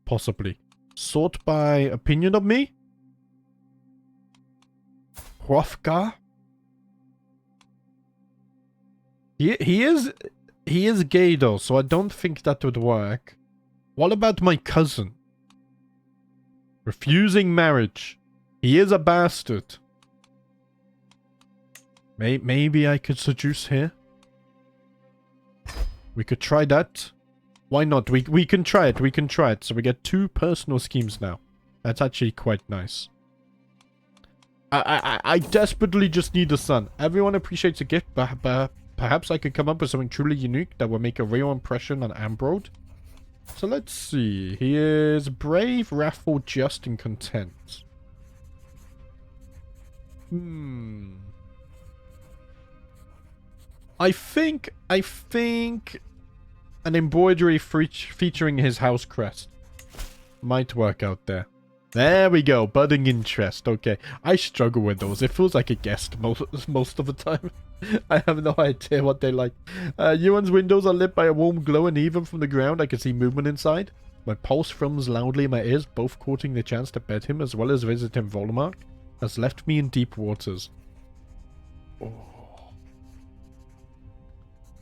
[SPEAKER 1] Possibly. Sort by opinion of me? Hrothgar? He is gay, though, so I don't think that would work. What about my cousin? Refusing marriage. He is a bastard. Maybe I could seduce here. We could try that. Why not? We can try it. We can try it. So we get 2 personal schemes now. That's actually quite nice. I desperately just need a son. Everyone appreciates a gift, but perhaps I could come up with something truly unique that will make a real impression on Ambrose. So let's see. He is brave, wrathful, just, and content. I think an embroidery featuring his house crest might work out there. There we go, budding interest. Okay, I struggle with those. It feels like a guest most of the time. I have no idea what they like. Ewan's windows are lit by a warm glow, and even from the ground I can see movement inside. My pulse thrums loudly in my ears, both courting the chance to bed him as well as visit him. Volmark has left me in deep waters. Oh.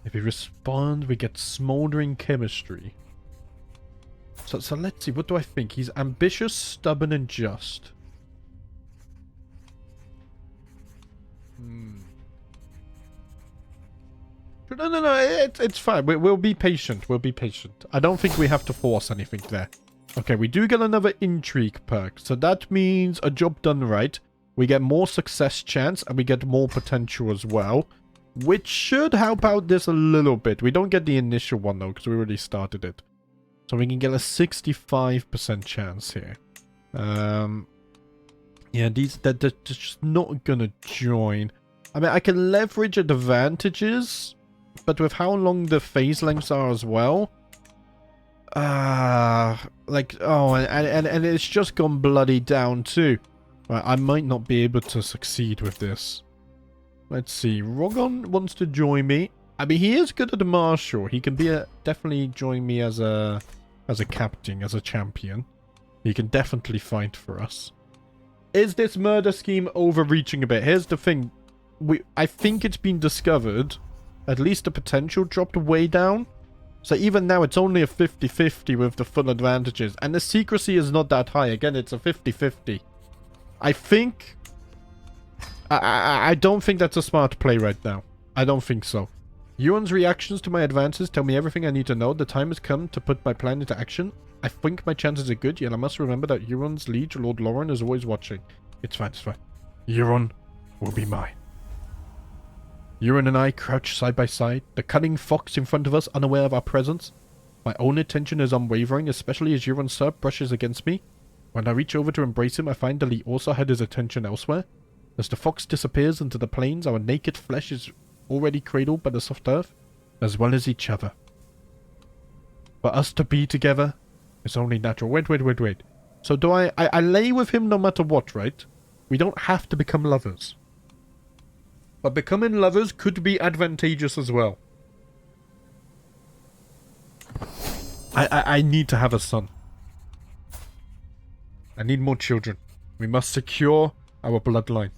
[SPEAKER 1] If we respond, we get smoldering chemistry. So let's see, what do I think? He's ambitious, stubborn, and just. No, it's fine. We'll be patient. We'll be patient. I don't think we have to force anything there. Okay, we do get another intrigue perk. So that means a job done right. We get more success chance, and we get more potential as well. Which should help out this a little bit. We don't get the initial one, though, because we already started it. So we can get a 65% chance here. Yeah, they're just not gonna join. I mean, I can leverage advantages, but with how long the phase lengths are as well. And it's just gone bloody down too. Right, I might not be able to succeed with this. Let's see. Rogon wants to join me. I mean, he is good at the martial. He can be definitely join me as a captain, as a champion. He can definitely fight for us. Is this murder scheme overreaching a bit? Here's the thing. I think it's been discovered. At least the potential dropped way down. So even now, it's only a 50-50 with the full advantages. And the secrecy is not that high. Again, it's a 50-50. I think... I don't think that's a smart play right now. I don't think so. Ewan's reactions to my advances tell me everything I need to know. The time has come to put my plan into action. I think my chances are good, yet I must remember that Euron's liege, Lord Lauren, is always watching. It's fine, it's fine. Euron will be mine. Euron and I crouch side by side, the cunning fox in front of us, unaware of our presence. My own attention is unwavering, especially as Euron's serp brushes against me. When I reach over to embrace him, I find that he also had his attention elsewhere. As the fox disappears into the plains, our naked flesh is already cradled by the soft earth, as well as each other. For us to be together is only natural. Wait. So do I lay with him no matter what, right? We don't have to become lovers. But becoming lovers could be advantageous as well. I need to have a son. I need more children. We must secure our bloodline.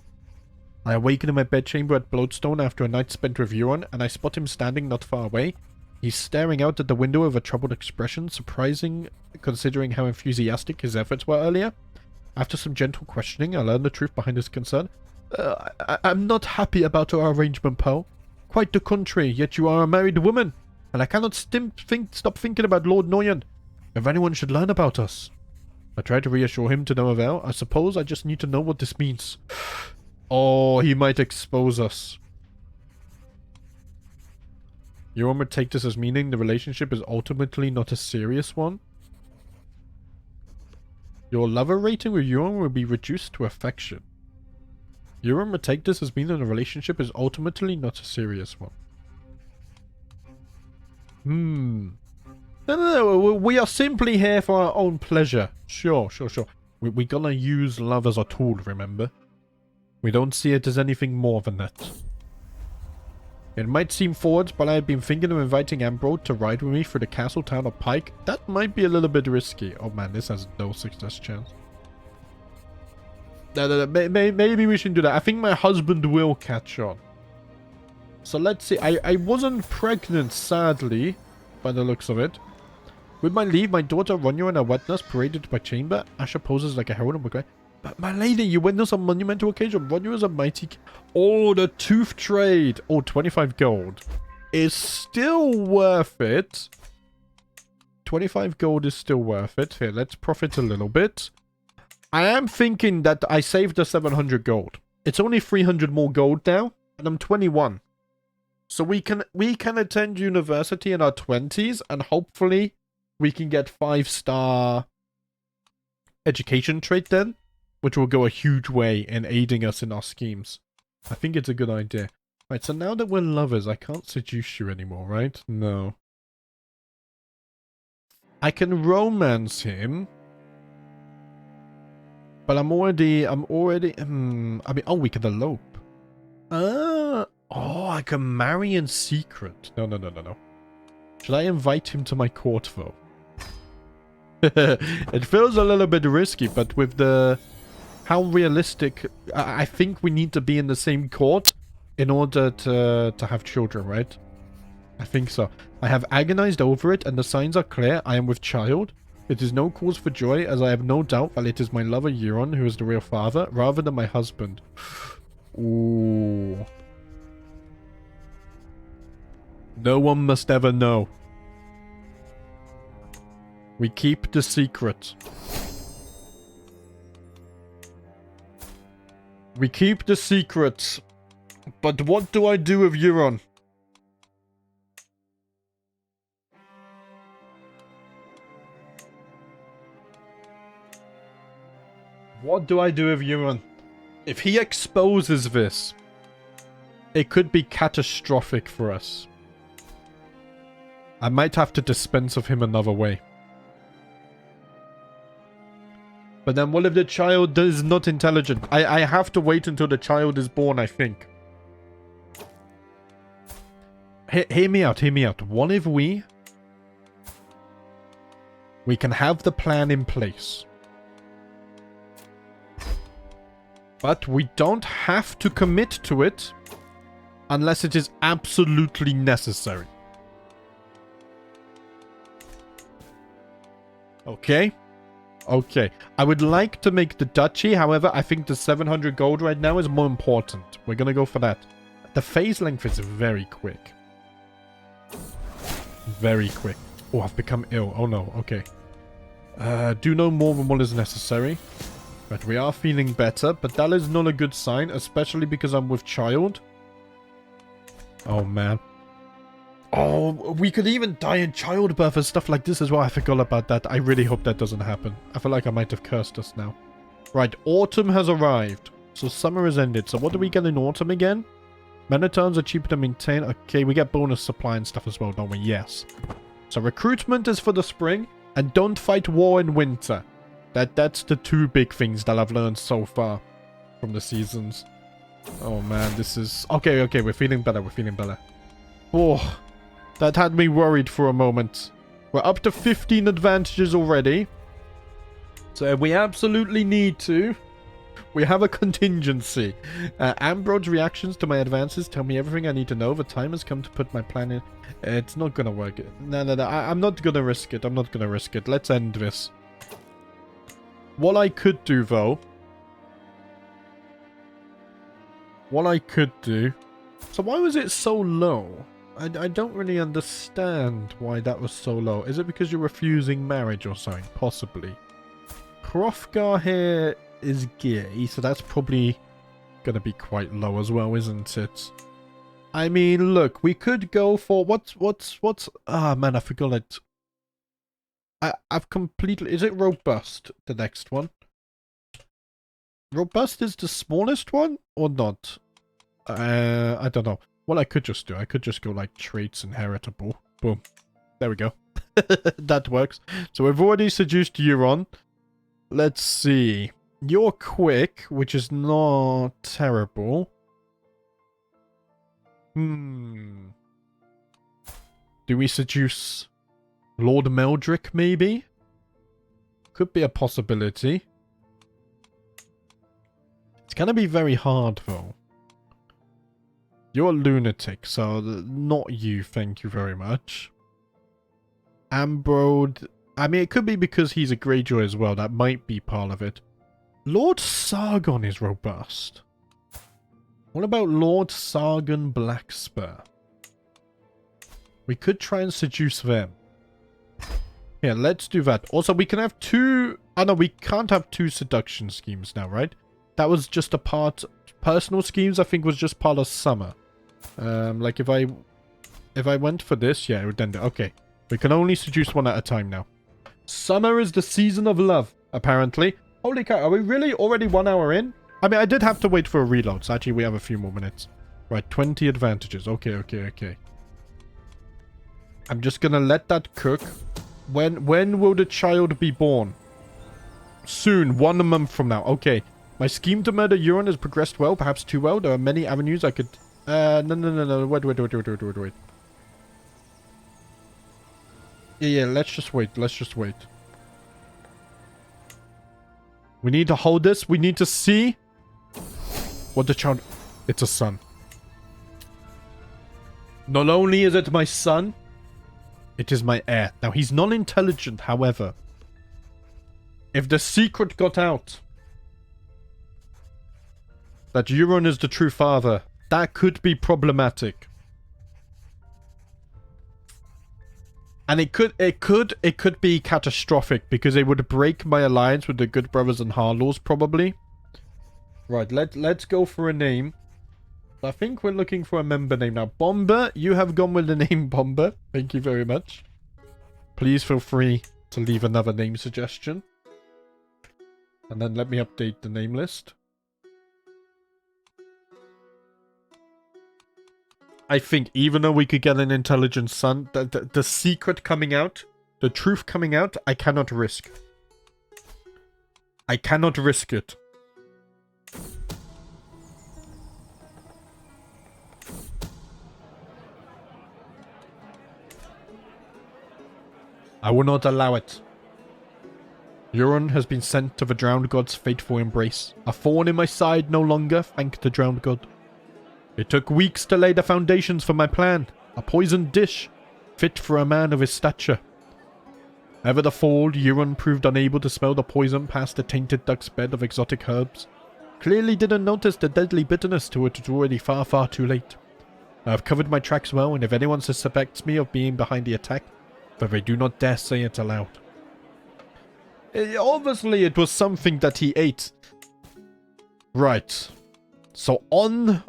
[SPEAKER 1] I awaken in my bedchamber at Bloodstone after a night spent with Euron, and I spot him standing not far away. He's staring out at the window with a troubled expression, surprising considering how enthusiastic his efforts were earlier. After some gentle questioning, I learn the truth behind his concern. I'm not happy about our arrangement, Poe. Quite the contrary, yet you are a married woman, and I cannot stop thinking about Lord Noyan. If anyone should learn about us. I tried to reassure him to no avail. I suppose I just need to know what this means. Oh, he might expose us. Euron would take this as meaning the relationship is ultimately not a serious one. Your lover rating with Euron will be reduced to affection. Euron would take this as meaning the relationship is ultimately not a serious one. No, we are simply here for our own pleasure. Sure. We're gonna use love as a tool, remember? We don't see it as anything more than that. It might seem forward, but I've been thinking of inviting Ambrose to ride with me through the castle town of Pike. That might be a little bit risky. Oh man, this has no success chance. No, maybe we shouldn't do that. I think my husband will catch on. So let's see. I wasn't pregnant, sadly, by the looks of it. With my leave, my daughter Ronja and her wet nurse paraded to my chamber. Asha poses like a heroine. But my lady, you witness a monumental occasion. Ronja is a mighty... Oh, the tooth trade. Oh, 25 gold. Is still worth it. 25 gold is still worth it. Here, let's profit a little bit. I am thinking that I saved the 700 gold. It's only 300 more gold now, and I'm 21. So we can attend university in our 20s, and hopefully we can get 5-star education trait then, which will go a huge way in aiding us in our schemes. I think it's a good idea. Right, so now that we're lovers, I can't seduce you anymore, right? No. I can romance him. But I'm already, I mean, oh, we can elope. Oh, I can marry in secret. No. Should I invite him to my court, though? It feels a little bit risky, but with the... How realistic... I think we need to be in the same court in order to have children, right? I think so. I have agonized over it, and the signs are clear. I am with child. It is no cause for joy, as I have no doubt that it is my lover Euron who is the real father, rather than my husband. Ooh. No one must ever know. We keep the secret. We keep the secret. But what do I do with Euron? What do I do with Euron? If he exposes this, it could be catastrophic for us. I might have to dispense of him another way. But then what if the child is not intelligent? I have to wait until the child is born, I think. Hear me out, hear me out. What if we can have the plan in place? But we don't have to commit to it unless it is absolutely necessary. Okay? Okay. I would like to make the duchy, however, I think the 700 gold right now is more important. We're gonna go for that. The phase length is very quick. Very quick. Oh, I've become ill. Oh no, okay. Do no more than what is necessary. But we are feeling better, but that is not a good sign, especially because I'm with child. Oh, man. Oh, we could even die in childbirth and stuff like this as well. I forgot about that. I really hope that doesn't happen. I feel like I might have cursed us now. Right, autumn has arrived. So summer has ended. So what do we get in autumn again? Minotaurs are cheaper to maintain. Okay, we get bonus supply and stuff as well, don't we? Yes. So recruitment is for the spring. And don't fight war in winter. That's the two big things that I've learned so far from the seasons. Oh man, this is... Okay, we're feeling better, Oh, that had me worried for a moment. We're up to 15 advantages already. So if we absolutely need to, we have a contingency. Ambrose's reactions to my advances tell me everything I need to know. The time has come to put my plan in. It's not gonna work. No, I'm not gonna risk it. Let's end this. What I could do, though... So So why was it so low? I don't really understand why that was so low. Is it because you're refusing marriage or something? Possibly. Hrothgar here is gay, so that's probably gonna be quite low as well, isn't it? I mean, look, we could go for what's ah man, I forgot it. I've completely, is it robust, the next one? Robust is the smallest one or not? I don't know. What I could just do, I could just go like traits inheritable. Boom. There we go. That works. So we've already seduced Euron. Let's see. You're quick, which is not terrible. Do we seduce Lord Meldrick, maybe? Could be a possibility. It's gonna be very hard, though. You're a lunatic, so not you, thank you very much. Ambrode... I mean, it could be because he's a Greyjoy as well. That might be part of it. Lord Sargon is robust. What about Lord Sargon Blackspur? We could try and seduce them. Yeah, let's do that. Also, we can have two... Oh, no, we can't have two seduction schemes now, right? That was just a part... Personal schemes, I think, was just part of summer. Like, if I went for this, yeah, it would end it. Okay. We can only seduce one at a time now. Summer is the season of love, apparently. Holy cow, are we really already 1 hour in? I mean, I did have to wait for a reload, so actually we have a few more minutes. Right, 20 advantages. Okay, okay, okay. I'm just gonna let that cook. When will the child be born? Soon, 1 month from now. Okay. My scheme to murder Euron has progressed well, perhaps too well. There are many avenues I could... No. Wait. Yeah, let's just wait. Let's just wait. We need to hold this. We need to see what the child... It's a son. Not only is it my son, it is my heir. Now, he's non-intelligent, however. If the secret got out that Euron is the true father, that could be problematic. And it could be catastrophic because it would break my alliance with the Good Brothers and Harlaws, probably. Right, let's go for a name. I think we're looking for a member name now. Bomber, you have gone with the name Bomber. Thank you very much. Please feel free to leave another name suggestion. And then let me update the name list. I think even though we could get an intelligent son, the secret coming out, the truth coming out, I cannot risk. I cannot risk it. I will not allow it. Euron has been sent to the Drowned God's fateful embrace. A thorn in my side no longer, thank the Drowned God. It took weeks to lay the foundations for my plan. A poisoned dish, fit for a man of his stature. Ever the fold, Euron proved unable to smell the poison past the tainted duck's bed of exotic herbs. Clearly didn't notice the deadly bitterness till it was already far, far too late. I have covered my tracks well, and if anyone suspects me of being behind the attack, but they do not dare say it aloud. Obviously, it was something that he ate. Right. So on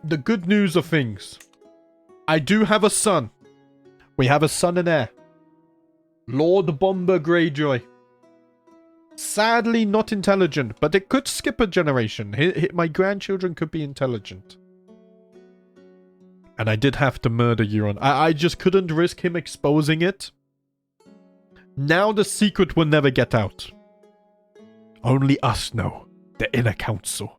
[SPEAKER 1] the good news of things, I do have a son. We have a son and heir. Lord Bomber Greyjoy. Sadly not intelligent, but it could skip a generation. My grandchildren could be intelligent. And I did have to murder Euron. I just couldn't risk him exposing it. Now the secret will never get out. Only us know. The inner council.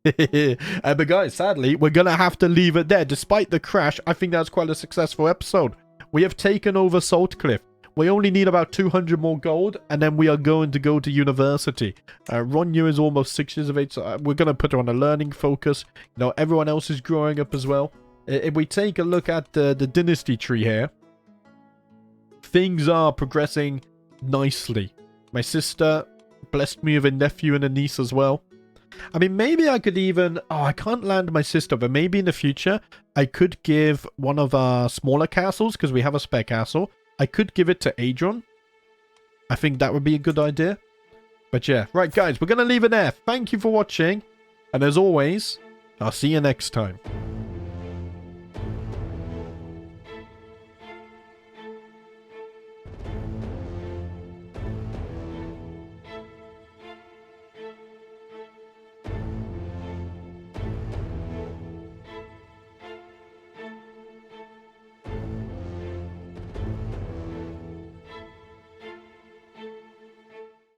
[SPEAKER 1] But guys, sadly, we're going to have to leave it there. Despite the crash, I think that's quite a successful episode. We have taken over Saltcliffe. We only need about 200 more gold, and then we are going to go to university. Ronya is almost 6 years of age, so we're going to put her on a learning focus. You know, everyone else is growing up as well. If we take a look at the dynasty tree here, things are progressing nicely. My sister blessed me with a nephew and a niece as well. I mean, maybe I could even... Oh, I can't land my sister, but maybe in the future, I could give one of our smaller castles, because we have a spare castle. I could give it to Adron. I think that would be a good idea. But yeah, right, guys, we're going to leave it there. Thank you for watching. And as always, I'll see you next time.